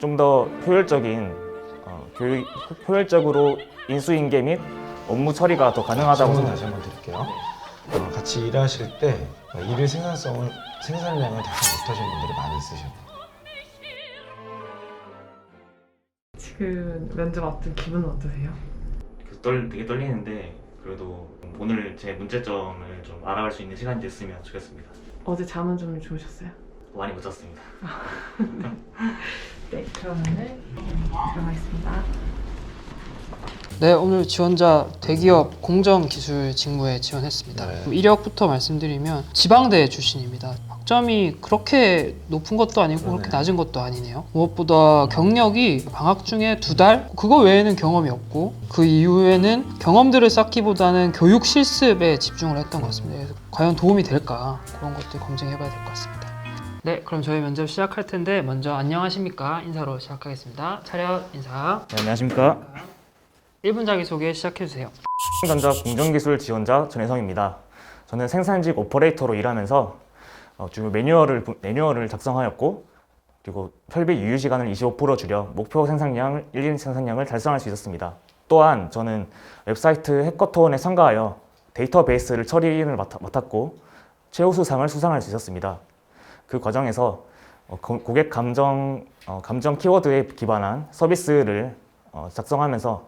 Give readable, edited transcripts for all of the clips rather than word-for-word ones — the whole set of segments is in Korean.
좀 더 효율적인 효율적으로 인수인계 및 업무 처리가 더 가능하다고 질문 다시 한번 드릴게요. 같이 일하실 때 일의 생산량을 달성 못하시는 분들이 많이 있으셔요. 지금 면접 앞둔 기분은 어떠세요? 되게 떨리는데 그래도 오늘 제 문제점을 좀 알아갈 수 있는 시간이 됐으면 좋겠습니다. 어제 잠은 좀 주무셨어요? 많이 못 잤습니다. 네, 그러면은 들어가겠습니다. 네, 오늘 지원자 대기업 공정기술 직무에 지원했습니다. 네. 이력부터 말씀드리면 지방대 출신입니다. 학점이 그렇게 높은 것도 아니고 그렇게 네. 낮은 것도 아니네요. 무엇보다 경력이 방학 중에 2달? 그거 외에는 경험이 없고 그 이후에는 경험들을 쌓기보다는 교육 실습에 집중을 했던 것 같습니다. 그래서 과연 도움이 될까? 그런 것들 검증해봐야 될 것 같습니다. 네, 그럼 저희 면접 시작할 텐데 먼저 안녕하십니까? 인사로 시작하겠습니다. 차렷 인사. 네, 안녕하십니까. 1분 자기소개 시작해주세요. 전자 공정기술 지원자 전혜성입니다. 저는 생산직 오퍼레이터로 일하면서 주로 매뉴얼을 작성하였고 그리고 설비 유유 시간을 25% 줄여 목표 생산량을 1인 생산량을 달성할 수 있었습니다. 또한 저는 웹사이트 해커톤에 참가하여 데이터베이스를 처리를 맡았고 최우수상을 수상할 수 있었습니다. 그 과정에서 고객 감정 키워드에 기반한 서비스를 작성하면서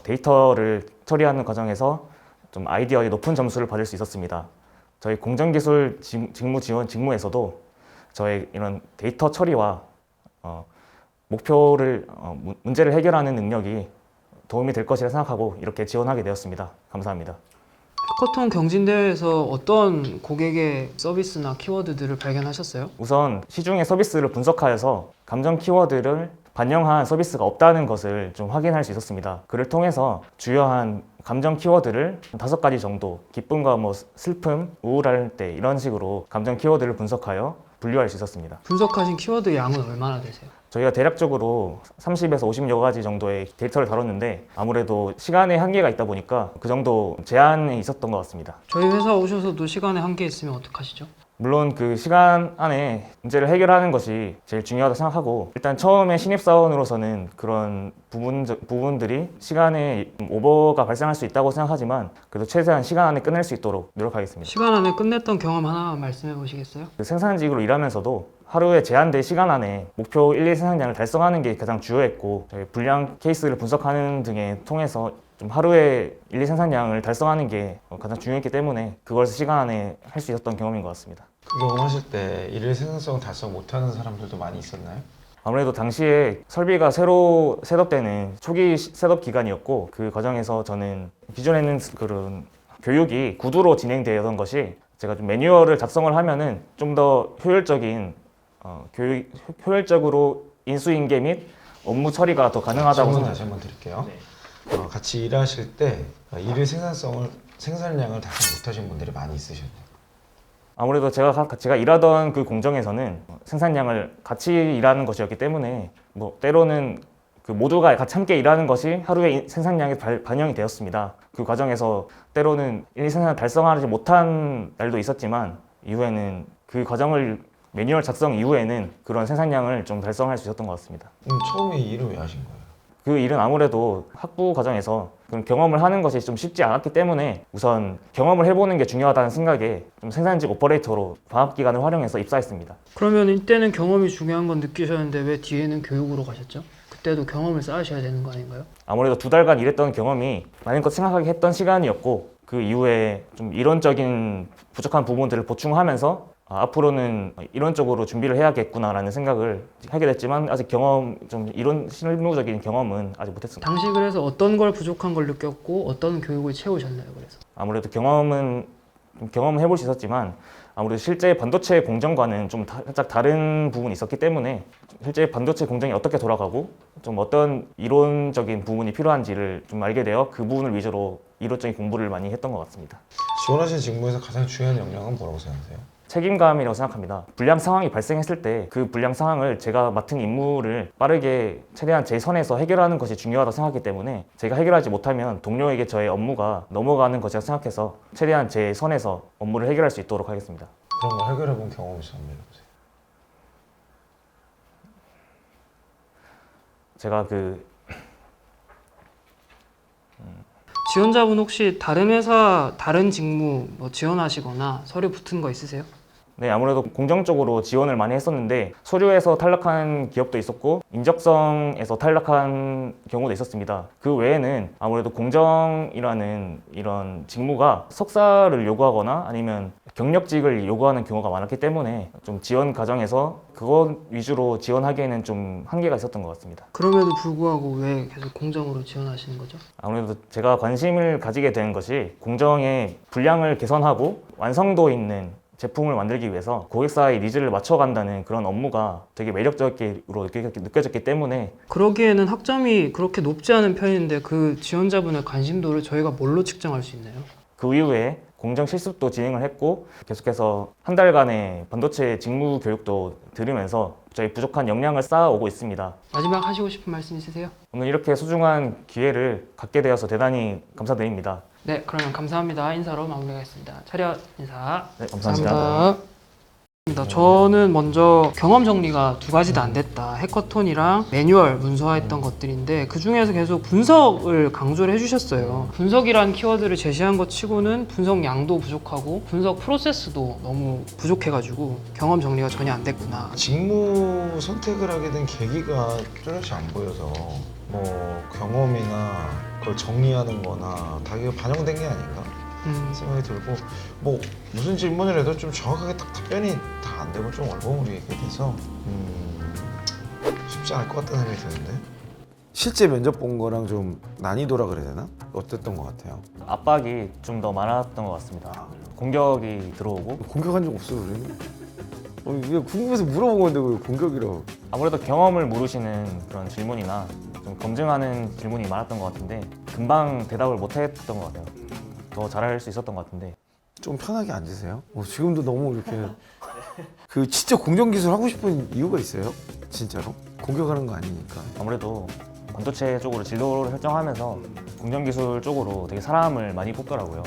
데이터를 처리하는 과정에서 좀 아이디어에 높은 점수를 받을 수 있었습니다. 저희 공정기술 직무 지원 직무에서도 저의 이런 데이터 처리와 문제를 해결하는 능력이 도움이 될 것이라 생각하고 이렇게 지원하게 되었습니다. 감사합니다. 해커톤 경진대회에서 어떤 고객의 서비스나 키워드들을 발견하셨어요? 우선 시중의 서비스를 분석하여서 감정 키워드를 반영한 서비스가 없다는 것을 좀 확인할 수 있었습니다. 그를 통해서 주요한 감정 키워드를 5가지 정도, 기쁨과 슬픔, 우울할 때 이런 식으로 감정 키워드를 분석하여 분류할 수 있었습니다. 분석하신 키워드 양은 얼마나 되세요? 저희가 대략적으로 30에서 50여 가지 정도의 데이터를 다뤘는데 아무래도 시간의 한계가 있다 보니까 그 정도 제한이 있었던 것 같습니다. 저희 회사 오셔서도 시간에 한계 있으면 어떡하시죠? 물론 그 시간 안에 문제를 해결하는 것이 제일 중요하다고 생각하고 일단 처음에 신입사원으로서는 그런 부분들이 시간에 오버가 발생할 수 있다고 생각하지만 그래도 최대한 시간 안에 끝낼 수 있도록 노력하겠습니다. 시간 안에 끝냈던 경험 하나 말씀해 보시겠어요? 그 생산직으로 일하면서도 하루에 제한된 시간 안에 목표 1, 2 생산량을 달성하는 게 가장 주요했고 저희 불량 케이스를 분석하는 등에 통해서 좀 하루에 1, 2 생산량을 달성하는 게 가장 중요했기 때문에 그걸 시간 안에 할 수 있었던 경험인 것 같습니다. 그 경험하실 때 일의 생산성 달성 못하는 사람들도 많이 있었나요? 아무래도 당시에 설비가 새로 셋업되는 초기 셋업 기간이었고 그 과정에서 저는 기존에는 그런 교육이 구두로 진행되었던 것이 제가 좀 매뉴얼을 작성을 하면은 좀 더 효율적으로 인수인계 및 업무 처리가 더 가능하다고 질문 다시 한번 드릴게요. 같이 일하실 때 일의 생산량을 달성 못하시는 분들이 많이 있으셔요. 아무래도 제가 일하던 그 공정에서는 생산량을 같이 일하는 것이었기 때문에 때로는 그 모두가 같이 함께 일하는 것이 하루의 생산량에 반영이 되었습니다. 그 과정에서 때로는 일 생산을 달성하지 못한 날도 있었지만 이후에는 그 과정을 매뉴얼 작성 이후에는 그런 생산량을 좀 달성할 수 있었던 것 같습니다. 처음에 이 일을 왜 하신 거예요? 그 일은 아무래도 학부 과정에서 그런 경험을 하는 것이 좀 쉽지 않았기 때문에 우선 경험을 해보는 게 중요하다는 생각에 좀 생산직 오퍼레이터로 방학 기간을 활용해서 입사했습니다. 그러면 이때는 경험이 중요한 건 느끼셨는데 왜 뒤에는 교육으로 가셨죠? 그때도 경험을 쌓으셔야 되는 거 아닌가요? 아무래도 2달간 일했던 경험이 많은 것 생각하게 했던 시간이었고 그 이후에 좀 이론적인 부족한 부분들을 보충하면서 앞으로는 이런 쪽으로 준비를 해야겠구나라는 생각을 하게 됐지만 아직 이런 실무적인 경험은 아직 못했습니다. 당시 그래서 어떤 걸 부족한 걸 느꼈고 어떤 교육을 채우셨나요? 그래서 아무래도 경험을 해볼 수 있었지만 아무래도 실제 반도체 공정과는 좀 살짝 다른 부분이 있었기 때문에 실제 반도체 공정이 어떻게 돌아가고 좀 어떤 이론적인 부분이 필요한지를 좀 알게 되어 그 부분을 위주로 이론적인 공부를 많이 했던 것 같습니다. 지원하신 직무에서 가장 중요한 역량은 뭐라고 생각하세요? 책임감이라고 생각합니다. 불량 상황이 발생했을 때 그 불량 상황을 제가 맡은 임무를 빠르게 최대한 제 선에서 해결하는 것이 중요하다고 생각하기 때문에 제가 해결하지 못하면 동료에게 저의 업무가 넘어가는 것이라고 생각해서 최대한 제 선에서 업무를 해결할 수 있도록 하겠습니다. 그런 걸 해결해 본 경험이 있으면 한번 해보세요. 제가 그 지원자분 혹시 다른 회사 다른 직무 뭐 지원하시거나 서류 붙은 거 있으세요? 네, 아무래도 공정 쪽으로 지원을 많이 했었는데 서류에서 탈락한 기업도 있었고 인적성에서 탈락한 경우도 있었습니다. 그 외에는 아무래도 공정이라는 이런 직무가 석사를 요구하거나 아니면 경력직을 요구하는 경우가 많았기 때문에 좀 지원 과정에서 그것 위주로 지원하기에는 좀 한계가 있었던 것 같습니다. 그럼에도 불구하고 왜 계속 공정으로 지원하시는 거죠? 아무래도 제가 관심을 가지게 된 것이 공정의 분량을 개선하고 완성도 있는 제품을 만들기 위해서 고객사의 니즈를 맞춰간다는 그런 업무가 되게 매력적으로 느껴졌기 때문에 그러기에는 학점이 그렇게 높지 않은 편인데 그 지원자분의 관심도를 저희가 뭘로 측정할 수 있나요? 그 이후에 공정 실습도 진행을 했고 계속해서 한 달간의 반도체 직무 교육도 들으면서 저희 부족한 역량을 쌓아오고 있습니다. 마지막 하시고 싶은 말씀 있으세요? 오늘 이렇게 소중한 기회를 갖게 되어서 대단히 감사드립니다. 네, 그러면 감사합니다. 인사로 마무리하겠습니다. 차렷 인사. 네, 감사합니다. 감사합니다. 저는 먼저 경험 정리가 두 가지 다 안 됐다. 해커톤이랑 매뉴얼 문서화했던 것들인데 그 중에서 계속 분석을 강조를 해주셨어요. 분석이란 키워드를 제시한 것 치고는 분석 양도 부족하고 분석 프로세스도 너무 부족해가지고 경험 정리가 전혀 안 됐구나. 직무 선택을 하게 된 계기가 뚜렷이 안 보여서 뭐 경험이나 그걸 정리하는 거나 다 이게 반영된 게 아닌가 생각이 들고, 뭐 무슨 질문을 해도 좀 정확하게 딱 답변이 다 안 되고 좀 얼버무리게 돼서 쉽지 않을 것 같다는 생각이 드는데, 실제 면접 본 거랑 좀 난이도라 그래야 되나? 어땠던 것 같아요? 압박이 좀 더 많았던 것 같습니다. 공격이 들어오고 공격한 적 없어요 우리는? 이게 궁금해서 물어본 건데 왜 공격이라고? 아무래도 경험을 모르시는 그런 질문이나 좀 검증하는 질문이 많았던 것 같은데 금방 대답을 못 했던 것 같아요. 더 잘할 수 있었던 것 같은데 좀 편하게 앉으세요. 지금도 너무 이렇게 그 진짜 공정기술 하고 싶은 이유가 있어요? 진짜로? 공격하는 거 아니니까. 아무래도 반도체 쪽으로 진로를 설정하면서 공정기술 쪽으로 되게 사람을 많이 뽑더라고요.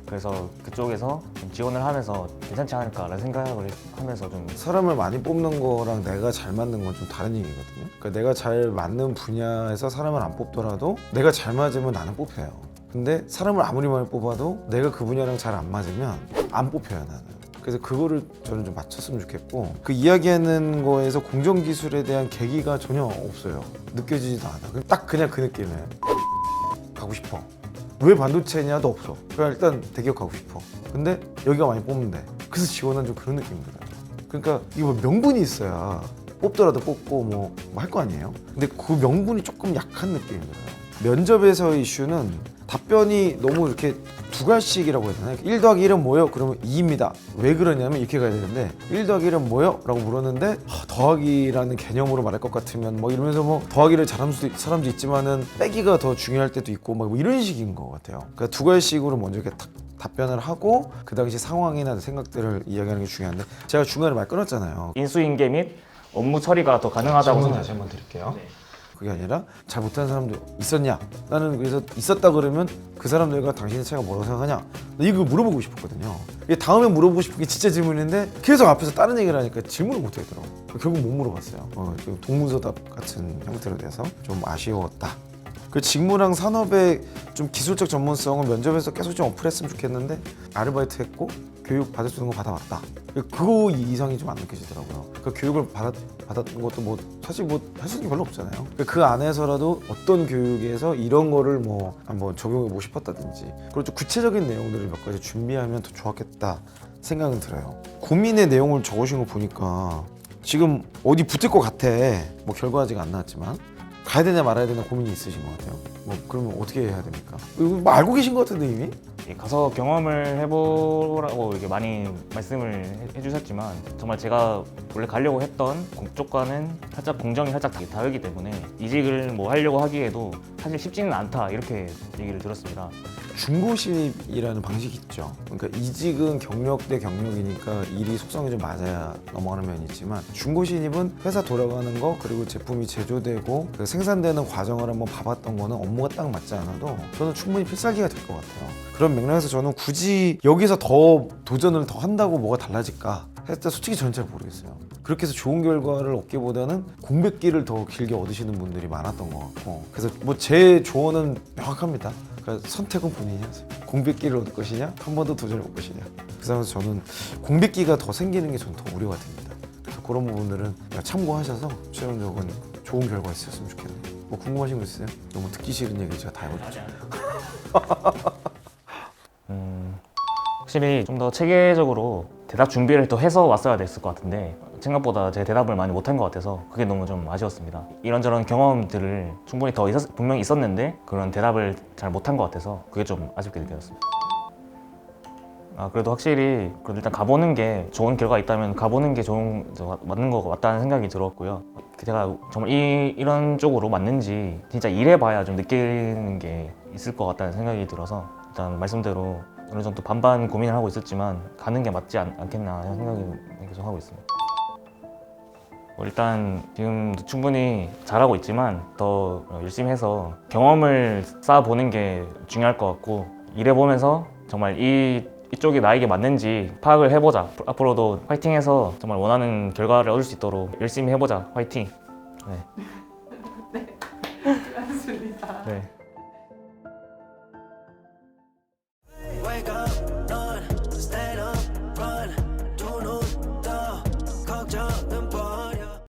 그래서 그쪽에서 좀 지원을 하면서 괜찮지 않을까라는 생각을 하면서 좀 사람을 많이 뽑는 거랑 내가 잘 맞는 건 좀 다른 얘기거든요. 그러니까 내가 잘 맞는 분야에서 사람을 안 뽑더라도 내가 잘 맞으면 나는 뽑혀요. 근데 사람을 아무리 많이 뽑아도 내가 그 분야랑 잘 안 맞으면 안 뽑혀요, 나는. 그래서 그거를 저는 좀 맞췄으면 좋겠고, 그 이야기하는 거에서 공정기술에 대한 계기가 전혀 없어요. 느껴지지도 않아. 딱 그냥 그 느낌이에요. 가고 싶어. 왜 반도체냐도 없어. 그냥 일단 대기업 가고 싶어. 근데 여기가 많이 뽑는데. 그래서 지원한 좀 그런 느낌이 들어요. 그러니까 이게 뭐 명분이 있어야 뽑더라도 뽑고 뭐 할 거 아니에요. 근데 그 명분이 조금 약한 느낌이 들어요. 면접에서의 이슈는 답변이 너무 이렇게 두 갈씩이라고 해야 되나? 1 더하기 1은 뭐예요? 그러면 2입니다. 왜 그러냐면 이렇게 가야 되는데 1 더하기 1은 뭐예요? 라고 물었는데 더하기라는 개념으로 말할 것 같으면 뭐 이러면서 뭐 더하기를 잘하는 사람도 있지만은 빼기가 더 중요할 때도 있고 뭐 이런 식인 것 같아요. 그러니까 두 갈씩으로 먼저 이렇게 탁 답변을 하고 그 당시 상황이나 생각들을 이야기하는 게 중요한데, 제가 중간에 말 끊었잖아요. 인수인계 및 업무 처리가 더 가능하다고 질문 다시 한번 드릴게요. 그게 아니라 잘 못하는 사람도 있었냐? 나는 그래서 있었다 그러면 그 사람들과 당신의 차이가 뭐라고 생각하냐? 이거 물어보고 싶었거든요. 이게 다음에 물어보고 싶은 게 진짜 질문인데 계속 앞에서 다른 얘기를 하니까 질문을 못 하겠더라고. 결국 못 물어봤어요. 좀 동문서답 같은 형태로 돼서 좀 아쉬웠다. 그 직무랑 산업의 좀 기술적 전문성은 면접에서 계속 좀 어플했으면 좋겠는데, 아르바이트 했고 교육 받을 수 있는 거 받아왔다. 그거 이상이 좀 안 느껴지더라고요. 그 교육을 받았던 것도 뭐 사실 뭐 할 수 있는 게 별로 없잖아요. 그 안에서라도 어떤 교육에서 이런 거를 뭐 한번 적용해보고 싶었다든지, 그리고 좀 구체적인 내용들을 몇 가지 준비하면 더 좋았겠다 생각은 들어요. 고민의 내용을 적으신 거 보니까 지금 어디 붙을 것 같아. 뭐 결과 아직 안 나왔지만 가야 되냐 말아야 되냐 고민이 있으신 것 같아요. 뭐 그러면 어떻게 해야 됩니까? 이거 뭐 알고 계신 것 같은데 이미? 가서 경험을 해보라고 이렇게 많이 말씀을 해주셨지만 정말 제가 원래 가려고 했던 쪽과는 살짝 공정이 살짝 다르기 때문에 이직을 뭐 하려고 하기에도 사실 쉽지는 않다 이렇게 얘기를 들었습니다. 중고신입이라는 방식이 있죠. 그러니까 이직은 경력 대 경력이니까 일이 속성이 좀 맞아야 넘어가는 면이 있지만, 중고신입은 회사 돌아가는 거 그리고 제품이 제조되고 그 생산되는 과정을 한번 봐봤던 거는 업무가 딱 맞지 않아도 저는 충분히 필살기가 될 것 같아요. 그런 맥락에서 저는 굳이 여기서 더 도전을 더 한다고 뭐가 달라질까? 했을 때 솔직히 저는 잘 모르겠어요. 그렇게 해서 좋은 결과를 얻기보다는 공백기를 더 길게 얻으시는 분들이 많았던 것 같고, 그래서 뭐 제 조언은 명확합니다. 그러니까 선택은 본인이 하세요. 공백기를 얻을 것이냐, 한 번 더 도전해 볼 것이냐. 그 상황에서 저는 공백기가 더 생기는 게 저는 더 우려가 됩니다. 그래서 그런 부분들은 참고하셔서 최종적으로 좋은 결과 있었으면 좋겠네요. 뭐 궁금하신 거 있으세요? 너무 듣기 싫은 얘기 제가 다 해버렸죠. 확실히 좀 더 체계적으로 대답 준비를 더 해서 왔어야 됐을 것 같은데 생각보다 제 대답을 많이 못한 것 같아서 그게 너무 좀 아쉬웠습니다. 이런저런 경험들을 충분히 분명히 있었는데 그런 대답을 잘 못한 것 같아서 그게 좀 아쉽게 느껴졌습니다. 그래도 확실히 그래도 일단 가보는 게 좋은 결과가 있다면 가보는 게 맞는 거 같다는 생각이 들었고요. 제가 정말 이런 쪽으로 맞는지 진짜 일해봐야 좀 느끼는 게 있을 것 같다는 생각이 들어서 일단 말씀대로 어느 정도 반반 고민을 하고 있었지만 가는 게 맞지 않겠나 하는 생각이 계속 하고 있습니다. 일단 지금 충분히 잘하고 있지만 더 열심히 해서 경험을 쌓아보는 게 중요할 것 같고 일해보면서 정말 이쪽이 나에게 맞는지 파악을 해보자. 앞으로도 파이팅해서 정말 원하는 결과를 얻을 수 있도록 열심히 해보자. 파이팅. 네. 수고하셨습니다. 네.